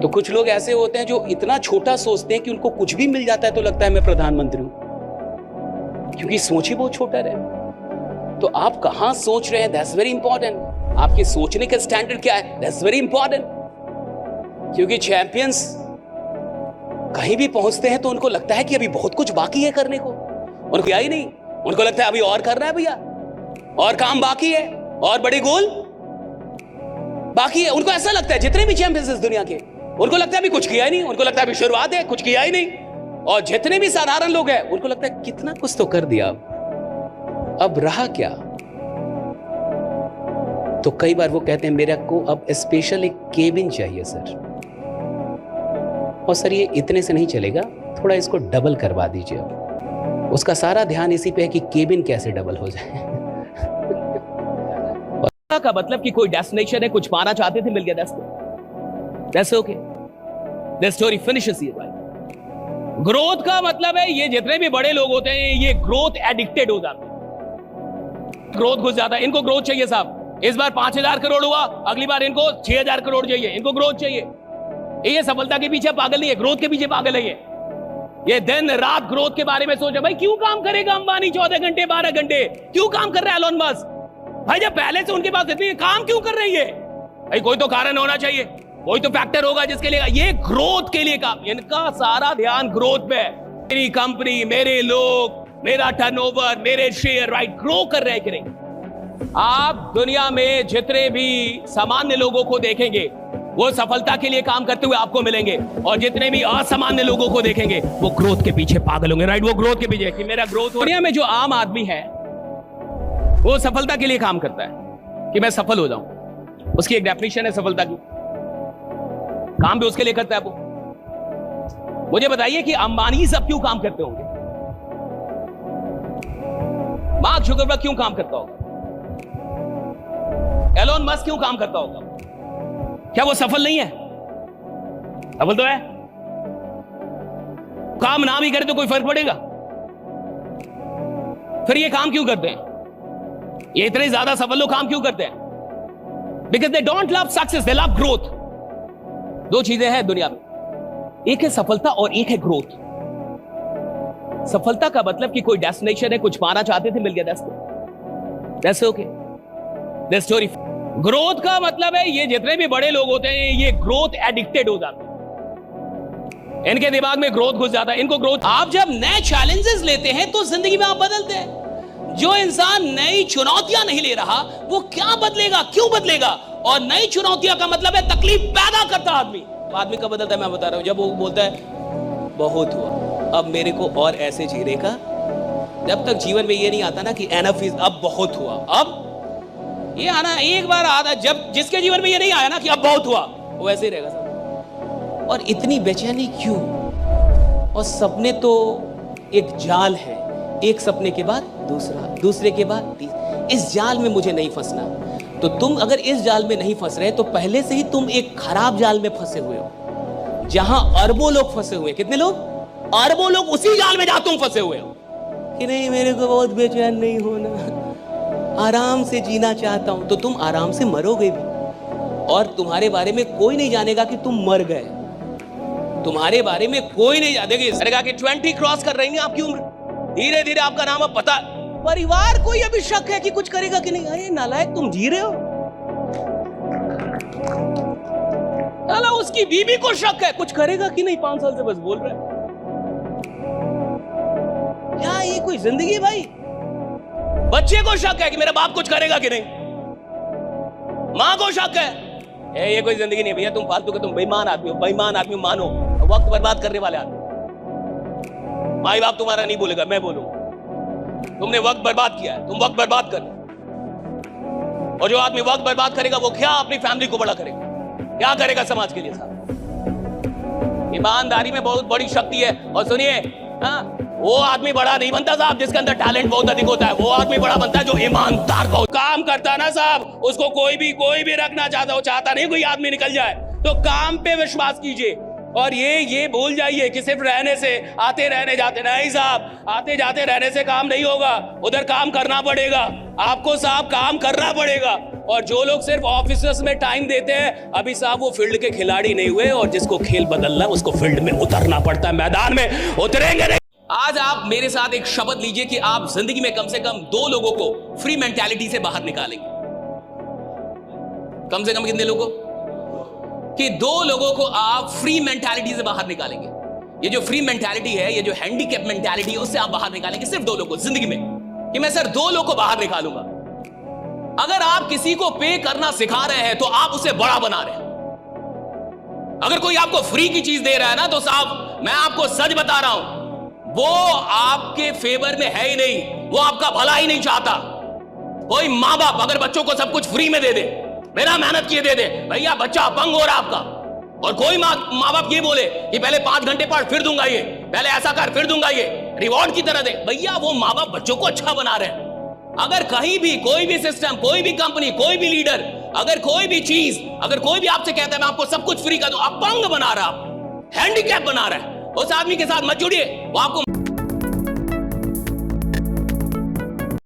तो कुछ लोग ऐसे होते हैं जो इतना छोटा सोचते हैं कि उनको कुछ भी मिल जाता है तो लगता है मैं प्रधानमंत्री हूं, क्योंकि सोच ही बहुत छोटा रहे। तो आप कहां सोच रहे हैं, दैट्स वेरी इंपॉर्टेंट। आपके सोचने का स्टैंडर्ड क्या है, दैट्स वेरी इंपॉर्टेंट। क्योंकि चैंपियंस कहीं भी पहुंचते हैं तो उनको लगता है कि अभी बहुत कुछ बाकी है करने को, उनको ही नहीं, उनको लगता है अभी और करना है भैया, और काम बाकी है, और बड़े गोल बाकी है। उनको ऐसा लगता है, जितने भी चैंपियंस इस दुनिया के, उनको लगता है अभी कुछ किया ही नहीं, उनको लगता है अभी शुरुआत है, कुछ किया ही नहीं। और जितने भी साधारण लोग हैं उनको लगता है कितना कुछ तो कर दिया, अब रहा क्या। तो कई बार वो कहते हैं मेरे को अब स्पेशल एक केबिन चाहिए सर, और सर ये इतने से नहीं चलेगा, थोड़ा इसको डबल करवा दीजिए। अब उसका सारा ध्यान इसी पे है कि केबिन कैसे डबल हो जाए। का मतलब कि कोई डेस्टिनेशन है, कुछ पाना चाहते थे, मिल गया, that's okay, the story finishes here, right. Growth का मतलब है ये जितने भी बड़े लोग होते हैं ये ग्रोथ एडिक्टेड हो जाते हैं, ग्रोथ घुस जाता है। इनको ग्रोथ चाहिए साहब, इस बार 5,000 करोड़ हुआ, अगली बार इनको 6,000 करोड़ चाहिए, इनको ग्रोथ चाहिए। ये सफलता के पीछे पागल नहीं है, ग्रोथ के पीछे पागल है। ये दिन रात ग्रोथ के बारे में सोच रहे। भाई क्यों काम करेगा अंबानी 14 घंटे 12 घंटे, क्यों काम कर रहा है एलोन मस्क? भाई जब पहले से उनके पास इतनी काम क्यों कर रही है? भाई कोई तो कारण होना चाहिए, कोई तो फैक्टर होगा जिसके लिए ये ग्रोथ के लिए काम। इनका सारा ध्यान ग्रोथ पे है। मेरी कंपनी, मेरे लोग, मेरा टर्नओवर, मेरे शेयर, राइट, ग्रो कर रहे कि नहीं। आप दुनिया में जितने भी सामान्य लोगों को देखेंगे वो सफलता के लिए काम करते हुए आपको मिलेंगे, और जितने भी असामान्य लोगों को देखेंगे वो ग्रोथ के पीछे पागल होंगे, राइट। वो ग्रोथ के पीछे कि मेरा ग्रोथ। दुनिया में जो आम आदमी है वो सफलता के लिए काम करता है कि मैं सफल हो जाऊं, उसकी एक डेफिनेशन है सफलता की, काम भी उसके लिए करता है वो। मुझे बताइए कि अंबानी सब क्यों काम करते होंगे? मार्क जुकरबर्ग क्यों काम करता होगा? एलोन मस्क क्यों काम करता होगा? क्या वो सफल नहीं है? सफल तो है। काम ना भी करे तो कोई फर्क पड़ेगा? फिर ये काम क्यों करते हैं? ये इतने ज्यादा सफल लोग काम क्यों करते हैं? Because they don't love success, they love growth. दो चीजें हैं दुनिया में, एक है सफलता और एक है ग्रोथ। सफलता का मतलब कि कोई डेस्टिनेशन है, कुछ पाना चाहते थे, मिल गया, that's okay, the story. Growth का मतलब है ये जितने भी बड़े लोग होते हैं ये ग्रोथ एडिक्टेड हो जाते हैं, इनके दिमाग में ग्रोथ घुस जाता है, इनको ग्रोथ। आप जब नए चैलेंजेस लेते हैं तो जिंदगी में आप बदलते हैं। जो इंसान नई चुनौतियां नहीं ले रहा वो क्या बदलेगा, क्यों बदलेगा? और नई चुनौतियां का मतलब है तकलीफ पैदा करता आदमी। आदमी कब बदलता है मैं बता रहा हूं, जब वो बोलता है बहुत हुआ, अब मेरे को और ऐसे जीने का। जब तक जीवन में ये नहीं आता ना कि एनफ इज, अब बहुत हुआ, अब ये आना एक बार आता, जब जिसके जीवन में ये नहीं आया ना कि अब बहुत हुआ, वो ऐसे ही रहेगा सब। और इतनी बेचैनी क्यों? और सपने तो एक जाल है, एक सपने के बाद दूसरा, दूसरे के बाद तीसरा। इस जाल में मुझे नहीं फंसना। तो तुम अगर इस जाल में नहीं फंस रहे तो पहले से ही तुम एक खराब जाल में फंसे हुए हो, जहां अरबों लोग फंसे हुए। कितने लोग? अरबों लोग उसी जाल में जहां तुम फंसे हुए हो कि नहीं मेरे को बहुत बेचैन नहीं होना, आराम से जीना चाहता हूं। तो तुम आराम से मरोगे भी, और तुम्हारे बारे में कोई नहीं जानेगा कि तुम मर गए। तुम्हारे बारे में कोई नहीं जानेगा कि 20 क्रॉस कर रही है आपकी उम्र, धीरे धीरे आपका नाम अब पता। परिवार को अभी शक है कि कुछ करेगा कि नहीं। अरे नालायक, तुम जी रहे हो। साला उसकी बीवी को शक है कुछ करेगा कि नहीं, 5 साल से बस बोल रहा है। क्या ये कोई जिंदगी है भाई? बच्चे को शक है कि मेरा बाप कुछ करेगा कि नहीं, मां को शक है ये कोई जिंदगी नहीं भैया, तुम फालतू के, तुम बेईमान आदमी हो, बेईमान आदमी मानो, वक्त बर्बाद करने वाले आदमी। माई बाप तुम्हारा नहीं बोलेगा, मैं बोलूंगा। तुमने वक्त बर्बाद किया है, तुम वक्त बर्बाद कर। और जो आदमी वक्त बर्बाद करेगा वो क्या अपनी फैमिली को बड़ा करेगा, क्या करेगा समाज के लिए साहब? ईमानदारी में बहुत बड़ी शक्ति है। और सुनिए, वो आदमी बड़ा नहीं बनता साहब जिसके अंदर टैलेंट बहुत अधिक होता है, वो आदमी बड़ा बनता है जो ईमानदार बहुत काम करता है ना साहब। उसको कोई भी रखना चाहता, वो चाहता नहीं कोई आदमी निकल जाए। तो काम पे विश्वास कीजिए, और ये भूल जाइए कि सिर्फ रहने से, आते रहने जाते, नहीं साहब, आते जाते रहने से काम नहीं होगा, उधर काम करना पड़ेगा आपको साहब, काम करना पड़ेगा। और जो लोग सिर्फ ऑफिसर्स में टाइम देते हैं, अभी साहब वो फील्ड के खिलाड़ी नहीं हुए, और जिसको खेल बदलना उसको फील्ड में उतरना पड़ता है, मैदान में उतरेंगे नहीं। आज आप मेरे साथ एक शपथ लीजिए कि आप जिंदगी में कम से कम 2 लोगों को फ्री मेंटालिटी से बाहर निकालेंगे। कम से कम कितने लोगों कि 2 लोगों को आप फ्री मेंटालिटी से बाहर निकालेंगे। ये जो फ्री मेंटालिटी है, ये जो हैंडीकैप मेंटालिटी है, उससे आप बाहर निकालेंगे सिर्फ 2 लोगों को जिंदगी में, कि मैं सर 2 लोगों को बाहर निकालूंगा। अगर आप किसी को पे करना सिखा रहे हैं तो आप उसे बड़ा बना रहे हैं। अगर कोई आपको फ्री की चीज दे रहा है ना, तो साहब मैं आपको सच बता रहा हूं, वो आपके फेवर में है ही नहीं, वो आपका भला ही नहीं चाहता। कोई माँ बाप अगर बच्चों को सब कुछ फ्री में दे दे, बिना मेहनत किए दे दे, भैया बच्चा अपंग हो रहा आपका, और कोई माँ बाप ये बोले कि पहले 5 घंटे पढ़ फिर दूंगा ये, पहले ऐसा कर फिर दूंगा ये, रिवॉर्ड की तरह दे, भैया वो माँ बाप बच्चों को अच्छा बना रहे हैं। अगर कहीं भी कोई भी सिस्टम, कोई भी कंपनी, कोई भी लीडर, अगर कोई भी चीज, अगर कोई भी आपसे कहता है मैं आपको सब कुछ फ्री कर दूं, अपंग बना रहा है, हैंडीकैप बना रहा है, उस आदमी के साथ मत जुड़िए, वो आपको